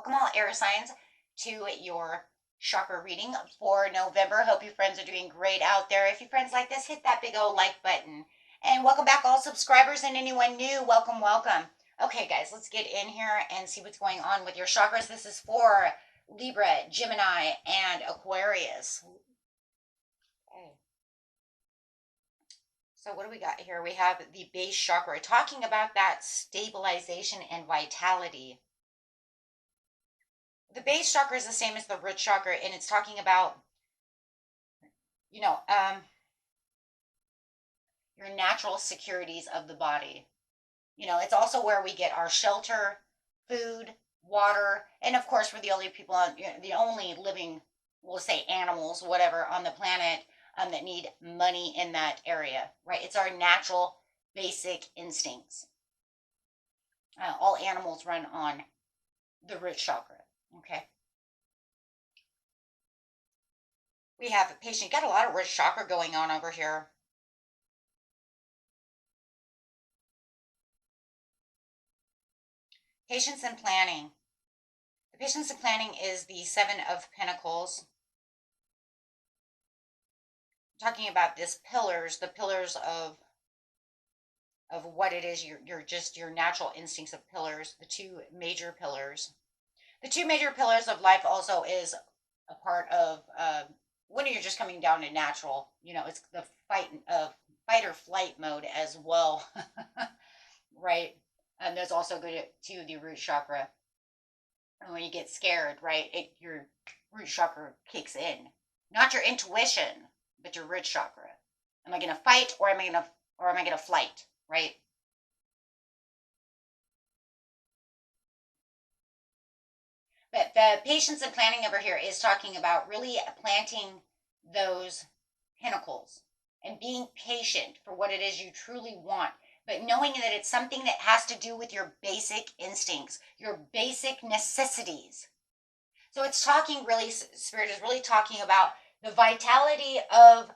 Welcome all air signs to your chakra reading for November. Hope you friends are doing great out there. If you friends like this, hit that big old like button. And welcome back all subscribers and anyone new. Welcome, welcome. Okay, guys, let's get in here and see what's going on with your chakras. This is for Libra, Gemini, and Aquarius. Okay. So what do we got here? We have the base chakra talking about that stabilization and vitality. The base chakra is the same as the root chakra, and it's talking about, your natural securities of the body. It's also where we get our shelter, food, water, and of course, we're the only people on, the only living, we'll say animals, whatever, on the planet that need money in that area, right? It's our natural basic instincts. All animals run on the root chakra. Okay. We have a patient, got a lot of root chakra going on over here. Patience and planning. The patience and planning is the Seven of Pentacles. I'm talking about this pillars, the pillars of what it is, your natural instincts of pillars, the two major pillars. The two major pillars of life also is a part of when you're just coming down to natural. It's the fight or flight mode as well, right? And there's also good to the root chakra. And when you get scared, right, your root chakra kicks in. Not your intuition, but your root chakra. Am I going to fight or am I going to flight, right? But the patience and planning over here is talking about really planting those pinnacles and being patient for what it is you truly want, but knowing that it's something that has to do with your basic instincts, your basic necessities. So it's talking really, Spirit is really talking about the vitality of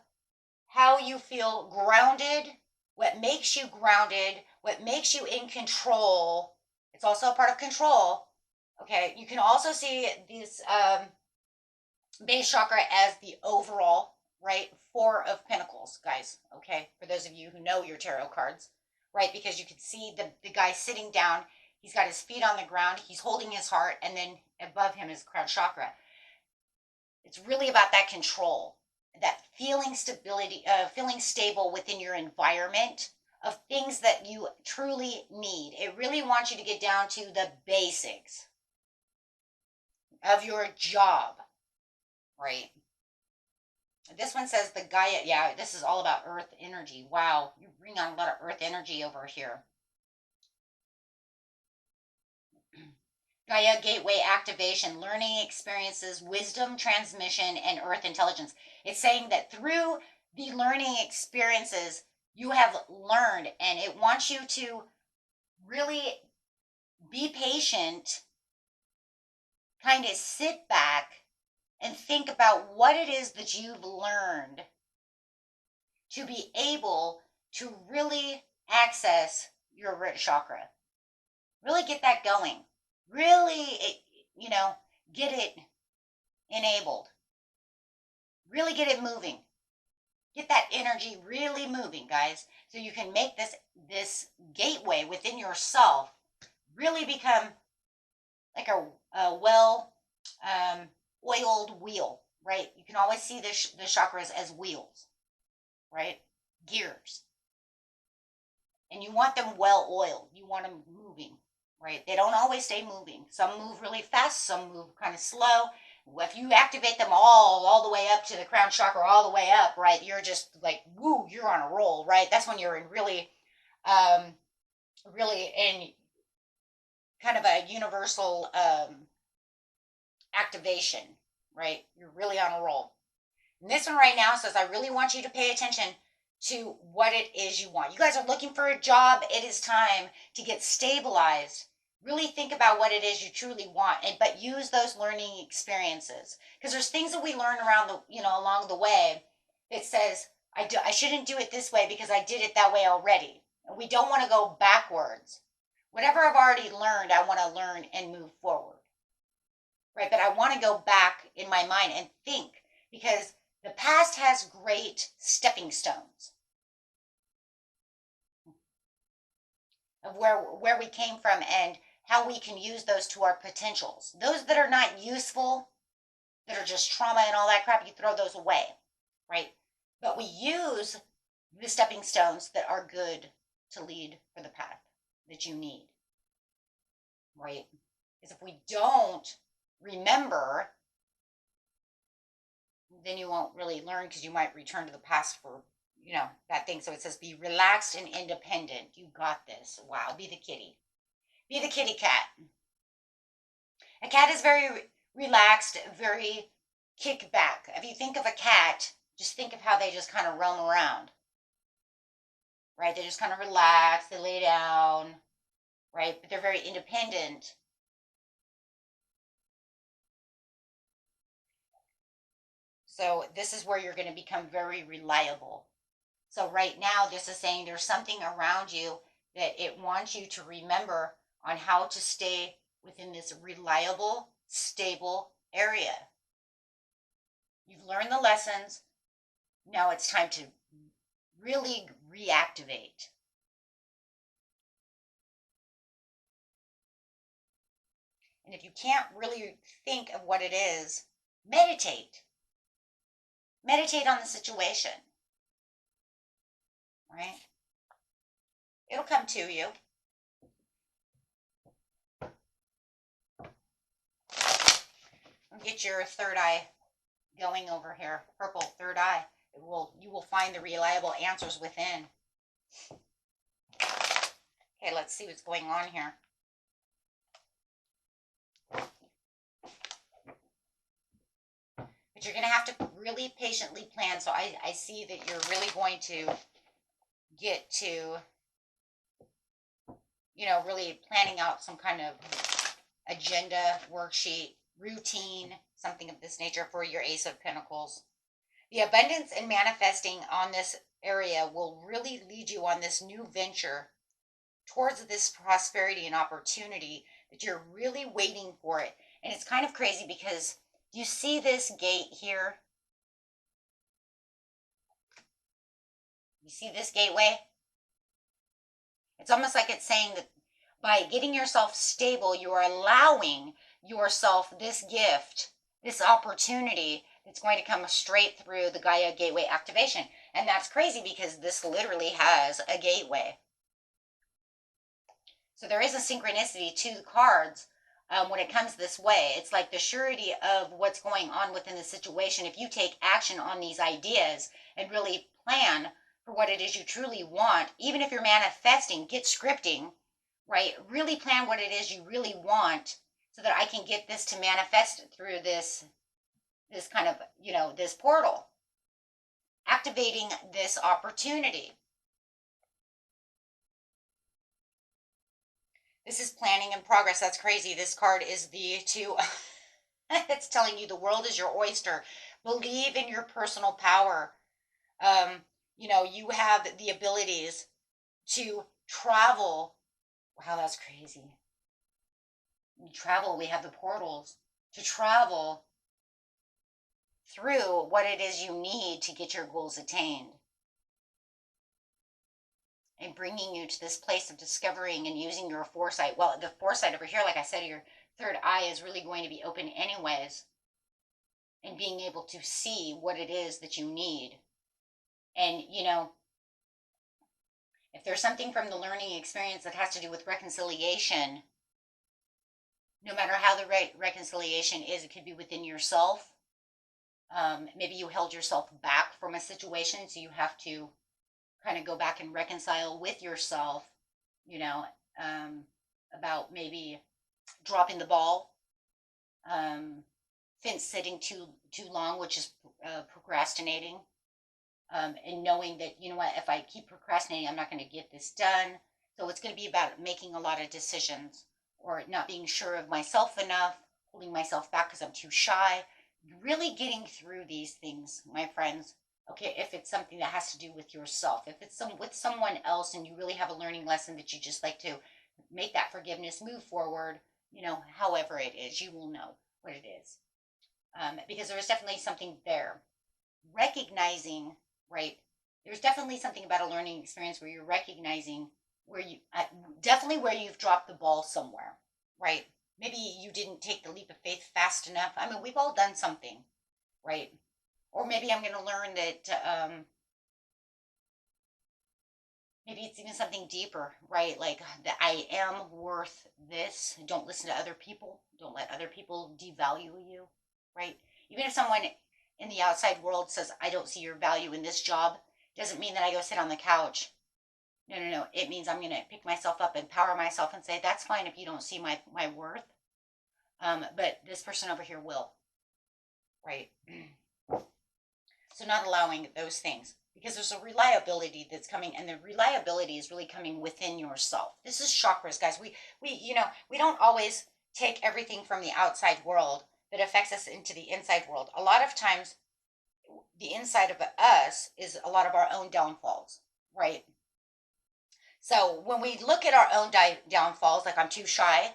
how you feel grounded, what makes you grounded, what makes you in control. It's also a part of control. Okay, you can also see this base chakra as the overall, right? Four of Pentacles, guys. Okay, for those of you who know your tarot cards, right? Because you can see the guy sitting down. He's got his feet on the ground. He's holding his heart, and then above him is crown chakra. It's really about that control, that feeling stability, feeling stable within your environment of things that you truly need. It really wants you to get down to the basics of your job, right? This one says the Gaia, yeah, this is all about earth energy. Wow, you bring on a lot of earth energy over here. Gaia gateway activation, learning experiences, wisdom transmission, and earth intelligence. It's saying that through the learning experiences you have learned, and it wants you to really be patient, kind of sit back and think about what it is that you've learned to be able to really access your root chakra. Really get that going. Really, get it enabled. Really get it moving. Get that energy really moving, guys, so you can make this gateway within yourself really become like a well oiled wheel, right? You can always see the chakras as wheels, right? Gears. And you want them well oiled. You want them moving, right? They don't always stay moving. Some move really fast, some move kind of slow. If you activate them all the way up to the crown chakra, all the way up, right? You're just like, woo, you're on a roll, right? That's when you're in really in kind of a universal activation, right? You're really on a roll. And this one right now says, I really want you to pay attention to what it is you want. You guys are looking for a job. It is time to get stabilized. Really think about what it is you truly want, but use those learning experiences, because there's things that we learn around along the way that says, I shouldn't do it this way because I did it that way already. And we don't want to go backwards. Whatever I've already learned, I want to learn and move forward. right? But I want to go back in my mind and think, because the past has great stepping stones of where we came from and how we can use those to our potentials. Those that are not useful, that are just trauma and all that crap, you throw those away, right? But we use the stepping stones that are good to lead for the path that you need, right? Because if we don't remember, then you won't really learn, because you might return to the past for, that thing. So it says be relaxed and independent. You got this. Wow. Be the kitty. Be the kitty cat. A cat is very relaxed, very kick back. If you think of a cat, just think of how they just kind of roam around, right? They just kind of relax, they lay down, right? But they're very independent. So this is where you're going to become very reliable. So right now, this is saying there's something around you that it wants you to remember on how to stay within this reliable, stable area. You've learned the lessons. Now it's time to really reactivate. And if you can't really think of what it is, meditate. Meditate on the situation, right? It'll come to you. Get your third eye going over here, purple third eye. You will find the reliable answers within. Okay, let's see what's going on here. But you're going to have to really patiently plan. So I see that you're really going to get to, really planning out some kind of agenda, worksheet, routine, something of this nature for your Ace of Pentacles. The abundance and manifesting on this area will really lead you on this new venture towards this prosperity and opportunity that you're really waiting for it. And it's kind of crazy because you see this gate here? You see this gateway? It's almost like it's saying that by getting yourself stable, you are allowing yourself this gift, this opportunity that's going to come straight through the Gaia gateway activation. And that's crazy because this literally has a gateway. So there is a synchronicity to the cards when it comes this way. It's like the surety of what's going on within the situation. If you take action on these ideas and really plan for what it is you truly want, even if you're manifesting, get scripting, right? Really plan what it is you really want so that I can get this to manifest through this kind of, this portal, activating this opportunity. This is planning in progress. That's crazy. This card is the two. It's telling you the world is your oyster. Believe in your personal power. You have the abilities to travel. Wow, that's crazy. Travel, we have the portals to travel through what it is you need to get your goals attained. And bringing you to this place of discovering and using your foresight. Well, the foresight over here, like I said, your third eye is really going to be open anyways. And being able to see what it is that you need. And, if there's something from the learning experience that has to do with reconciliation, no matter how the reconciliation is, it could be within yourself. Maybe you held yourself back from a situation, so you have to kind of go back and reconcile with yourself, about maybe dropping the ball, fence sitting too long, which is procrastinating, and knowing that, if I keep procrastinating, I'm not going to get this done. So it's going to be about making a lot of decisions, or not being sure of myself enough, holding myself back because I'm too shy. Really getting through these things, my friends. Okay, if it's something that has to do with yourself, if it's with someone else and you really have a learning lesson that you just like to make that forgiveness, move forward, however it is, you will know. what it is. Because there is definitely something there. Recognizing, right? There's definitely something about a learning experience where you're recognizing where you, definitely where you've dropped the ball somewhere, right? Maybe you didn't take the leap of faith fast enough. I mean, we've all done something, right? Or maybe I'm going to learn that maybe it's even something deeper, right? Like that I am worth this. Don't listen to other people. Don't let other people devalue you, right? Even if someone in the outside world says, I don't see your value in this job, doesn't mean that I go sit on the couch. No, no, no. It means I'm going to pick myself up, empower myself, and say, that's fine if you don't see my worth. But this person over here will, right? So not allowing those things, because there's a reliability that's coming, and the reliability is really coming within yourself. This is chakras, guys. We don't always take everything from the outside world that affects us into the inside world. A lot of times the inside of us is a lot of our own downfalls, right? So when we look at our own downfalls, like I'm too shy,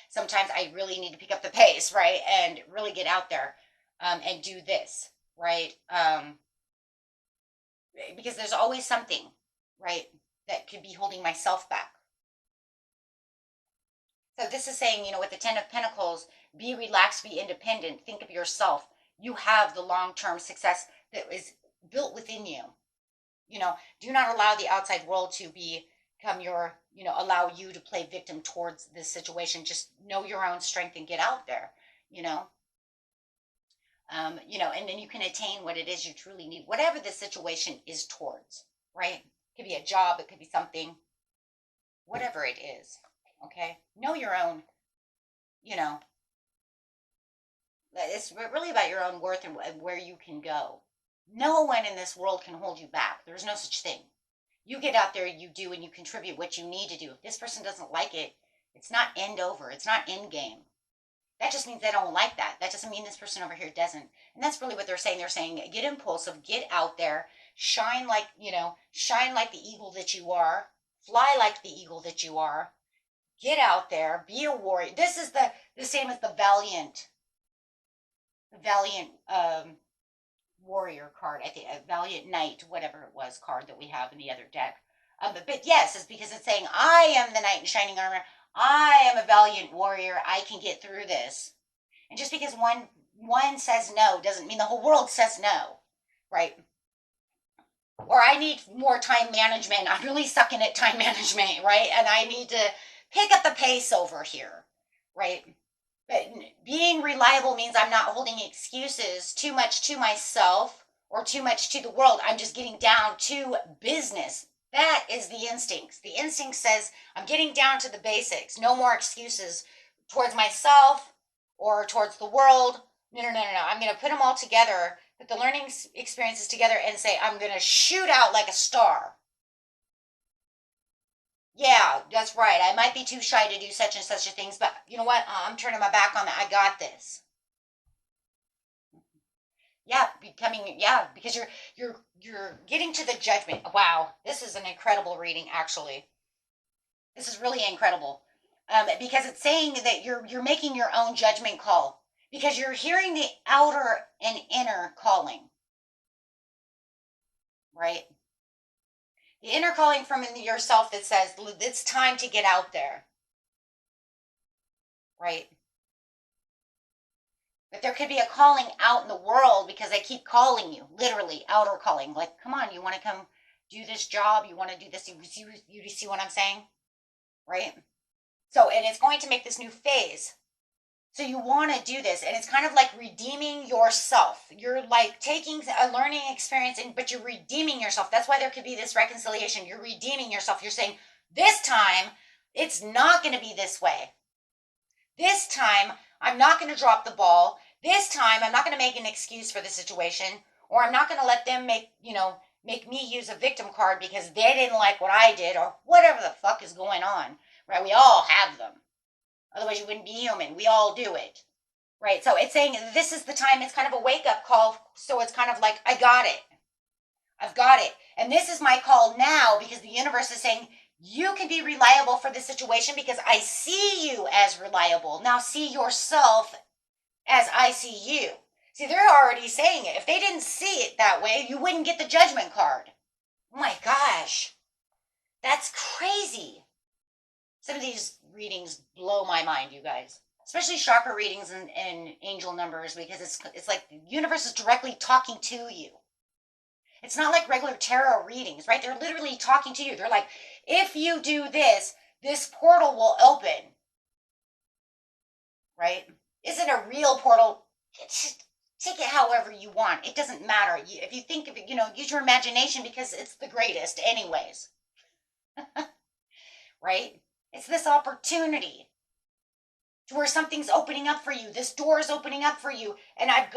sometimes I really need to pick up the pace, right? And really get out there and do this, right? Because there's always something, right, that could be holding myself back. So this is saying, with the Ten of Pentacles, be relaxed, be independent, think of yourself. You have the long-term success that is built within you. Do not allow the outside world to become your, allow you to play victim towards this situation. Just know your own strength and get out there, and then you can attain what it is you truly need, whatever the situation is towards, right? It could be a job, it could be something, whatever it is, okay? Know your own, it's really about your own worth and where you can go. No one in this world can hold you back. There's no such thing. You get out there, you do, and you contribute what you need to do. If this person doesn't like it, it's not end over. It's not end game. That just means they don't like that. That doesn't mean this person over here doesn't. And that's really what they're saying. They're saying, get impulsive, get out there, shine like the eagle that you are, fly like the eagle that you are, get out there, be a warrior. This is the same as the valiant warrior card, I think, a valiant knight, whatever it was, card that we have in the other deck. But yes, it's because it's saying, I am the knight in shining armor. I am a valiant warrior. I can get through this. And just because one says no doesn't mean the whole world says no, right? Or I need more time management. I'm really sucking at time management, right? And I need to pick up the pace over here, right? But being reliable means I'm not holding excuses too much to myself or too much to the world. I'm just getting down to business. That is the instincts. The instinct says I'm getting down to the basics. No more excuses towards myself or towards the world. No. I'm going to put them all together, put the learning experiences together and say, I'm going to shoot out like a star. Yeah, that's right. I might be too shy to do such and such a things, but you know what? I'm turning my back on that. I got this. Yeah, because you're getting to the judgment. Wow, this is an incredible reading, actually. This is really incredible. Because it's saying that you're making your own judgment call because you're hearing the outer and inner calling. Right? The inner calling from yourself that says, it's time to get out there. Right? But there could be a calling out in the world because they keep calling you, literally, outer calling. Like, come on, you want to come do this job? You want to do this? You see what I'm saying? Right? So, and it's going to make this new phase. So you want to do this, and it's kind of like redeeming yourself. You're like taking a learning experience, but you're redeeming yourself. That's why there could be this reconciliation. You're redeeming yourself. You're saying, this time, it's not going to be this way. This time, I'm not going to drop the ball. This time, I'm not going to make an excuse for the situation, or I'm not going to let them make me use a victim card because they didn't like what I did, or whatever the fuck is going on, right? We all have them. Otherwise, you wouldn't be human. We all do it, right? So it's saying this is the time. It's kind of a wake-up call. So it's kind of like, I got it. I've got it. And this is my call now because the universe is saying, you can be reliable for this situation because I see you as reliable. Now see yourself as I see you. See, they're already saying it. If they didn't see it that way, you wouldn't get the judgment card. Oh my gosh. That's crazy. Some of these readings blow my mind, you guys. Especially chakra readings and angel numbers, because it's like the universe is directly talking to you. It's not like regular tarot readings, right? They're literally talking to you. They're like, if you do this, this portal will open. Right? Is it a real portal? Take it however you want. It doesn't matter. If you think of it, use your imagination, because it's the greatest anyways. Right? It's this opportunity to where something's opening up for you. This door is opening up for you. And I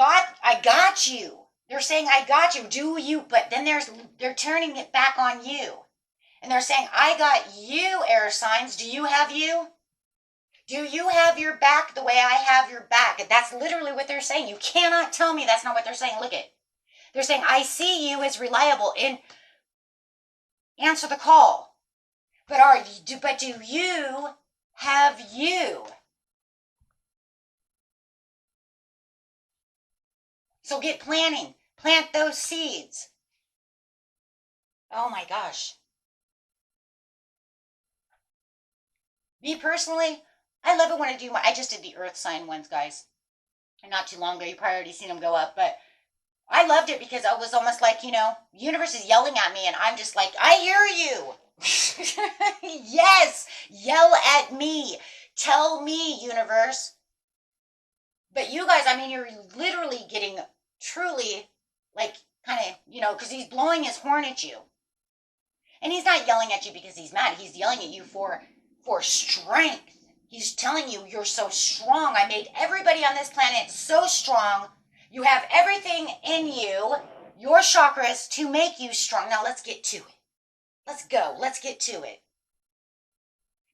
got you. They're saying, I got you. Do you? But then they're turning it back on you. And they're saying, I got you, air signs. Do you have you? Do you have your back the way I have your back? And that's literally what they're saying. You cannot tell me that's not what they're saying. Look it. They're saying, I see you as reliable, and answer the call. But do you have you? So get planting. Plant those seeds. Oh my gosh. Me personally, I love it when I just did the earth sign ones, guys. Not too long ago. You probably already seen them go up, but I loved it because I was almost like, the universe is yelling at me, and I'm just like, I hear you. Yes, yell at me. Tell me, universe. But you guys, you're literally getting truly, like, kind of, because he's blowing his horn at you. And he's not yelling at you because he's mad. He's yelling at you for strength. He's telling you, you're so strong. I made everybody on this planet so strong. You have everything in you, your chakras, to make you strong. Now let's get to it. Let's go. Let's get to it.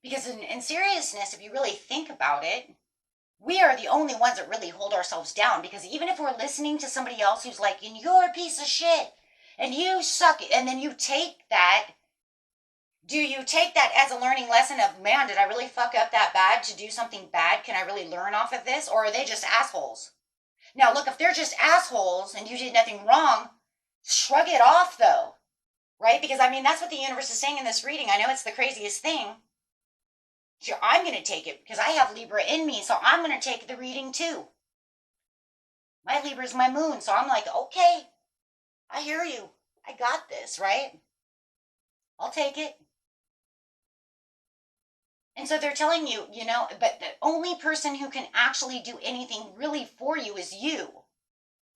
Because in seriousness, if you really think about it, we are the only ones that really hold ourselves down. Because even if we're listening to somebody else who's like, and you're a piece of shit, and you suck, and then you take that, do you take that as a learning lesson of, man, did I really fuck up that bad to do something bad? Can I really learn off of this? Or are they just assholes? Now, look, if they're just assholes and you did nothing wrong, shrug it off, though. Right? Because, that's what the universe is saying in this reading. I know it's the craziest thing. Sure, I'm going to take it because I have Libra in me, so I'm going to take the reading, too. My Libra is my moon, so I'm like, okay, I hear you. I got this, right? I'll take it. And so they're telling you, but the only person who can actually do anything really for you is you,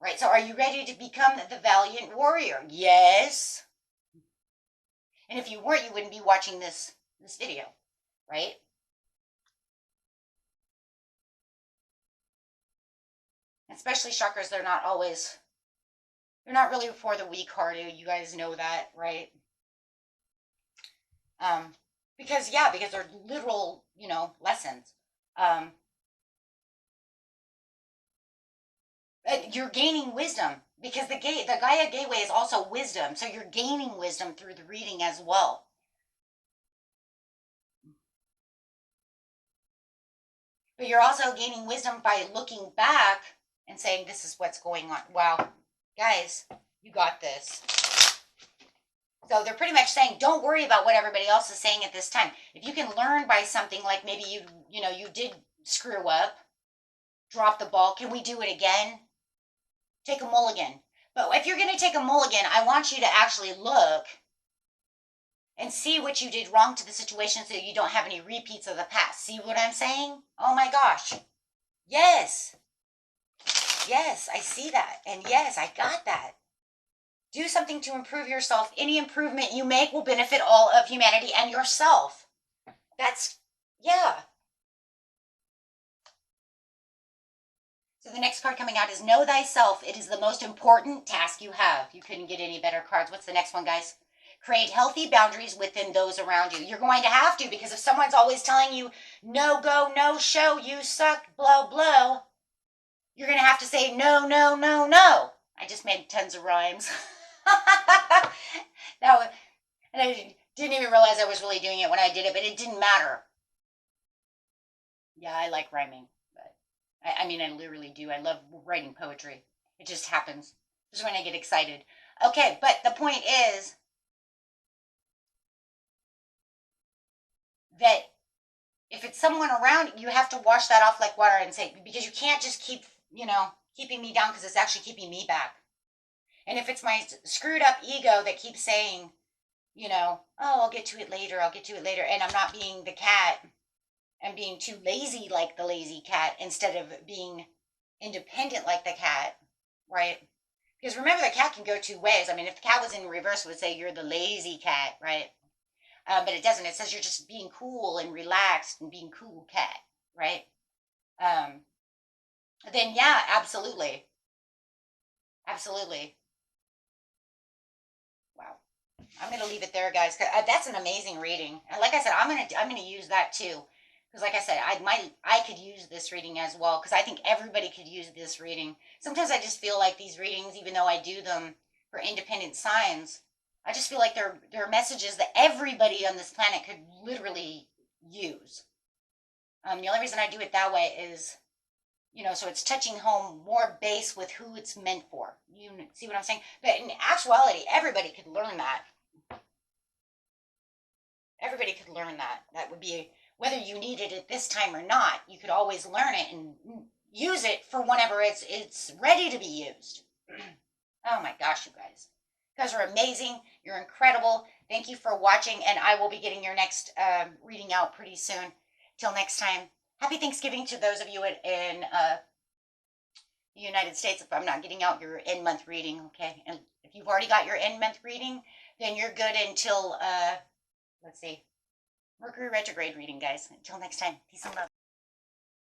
right? So are you ready to become the valiant warrior? Yes. And if you weren't, you wouldn't be watching this video, right? Especially chakras, they're not really for the weak-hearted. You guys know that, right? Because they're literal, lessons. You're gaining wisdom because the Gaia Gateway is also wisdom. So you're gaining wisdom through the reading as well. But you're also gaining wisdom by looking back and saying, this is what's going on. Wow, guys, you got this. So they're pretty much saying, don't worry about what everybody else is saying at this time. If you can learn by something, like maybe you did screw up, drop the ball. Can we do it again? Take a mulligan. But if you're going to take a mulligan, I want you to actually look and see what you did wrong to the situation so you don't have any repeats of the past. See what I'm saying? Oh my gosh. Yes. Yes, I see that. And yes, I got that. Do something to improve yourself. Any improvement you make will benefit all of humanity and yourself. Yeah. So the next card coming out is Know Thyself. It is the most important task you have. You couldn't get any better cards. What's the next one, guys? Create healthy boundaries within those around you. You're going to have to, because if someone's always telling you, no go, no show, you suck, blow, blow, you're going to have to say, no, no, no, no. I just made tons of rhymes. And I didn't even realize I was really doing it when I did it, but it didn't matter. Yeah, I like rhyming, but I mean, I literally do. I love writing poetry. It just happens. Just when I get excited. Okay, but the point is that if it's someone around, you have to wash that off like water and say, because you can't just keep, keeping me down because it's actually keeping me back. And if it's my screwed up ego that keeps saying, oh, I'll get to it later, I'll get to it later, and I'm not being the cat and being too lazy like the lazy cat instead of being independent like the cat, right? Because remember, the cat can go two ways. I mean, if the cat was in reverse, it would say you're the lazy cat, right? But it doesn't. It says you're just being cool and relaxed and being cool cat, right? Um, then yeah, absolutely, absolutely. Wow. I'm gonna leave it there, guys. 'Cause, that's an amazing reading. And like I said, I'm gonna use that too. Because like I said, I could use this reading as well. Because I think everybody could use this reading. Sometimes I just feel like these readings, even though I do them for independent signs, I just feel like they're messages that everybody on this planet could literally use. The only reason I do it that way is, so it's touching home more base with who it's meant for. You see what I'm saying? But in actuality, everybody could learn that. Everybody could learn that. That would be, whether you needed it this time or not, you could always learn it and use it for whenever it's ready to be used. Oh my gosh, you guys. You guys are amazing. You're incredible. Thank you for watching, and I will be getting your next reading out pretty soon. Till next time, happy Thanksgiving to those of you in the United States. If I'm not getting out your end month reading, okay? And if you've already got your end month reading, then you're good until, let's see, Mercury retrograde reading, guys. Until next time, peace and love.